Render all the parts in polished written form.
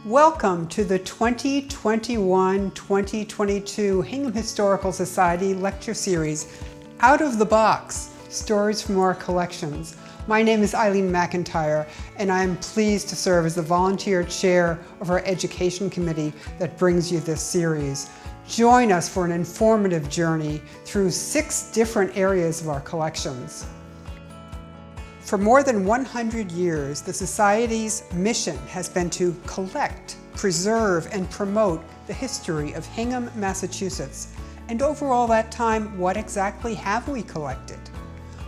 Welcome to the 2021-2022 Hingham Historical Society Lecture Series, Out of the Box, Stories from Our Collections. My name is Eileen McIntyre, and I am pleased to serve as the volunteer chair of our Education Committee that brings you this series. Join us for an informative journey through 6 different areas of our collections. For more than 100 years, the Society's mission has been to collect, preserve, and promote the history of Hingham, Massachusetts. And over all that time, what exactly have we collected?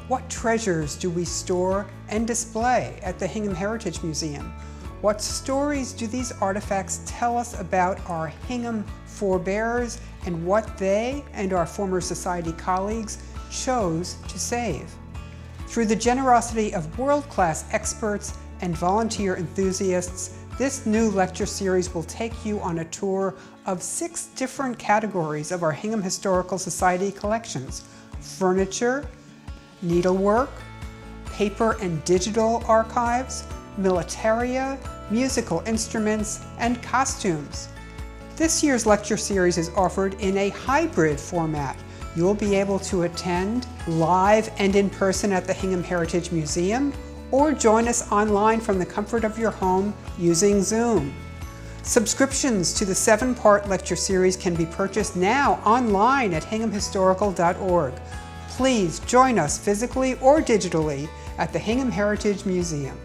What treasures do we store and display at the Hingham Heritage Museum? What stories do these artifacts tell us about our Hingham forebears and what they and our former Society colleagues chose to save? Through the generosity of world-class experts and volunteer enthusiasts, this new lecture series will take you on a tour of 6 different categories of our Hingham Historical Society collections: furniture, needlework, paper and digital archives, militaria, musical instruments, and costumes. This year's lecture series is offered in a hybrid format. You'll be able to attend live and in person at the Hingham Heritage Museum, or join us online from the comfort of your home using Zoom. Subscriptions to the 7-part lecture series can be purchased now online at hinghamhistorical.org. Please join us physically or digitally at the Hingham Heritage Museum.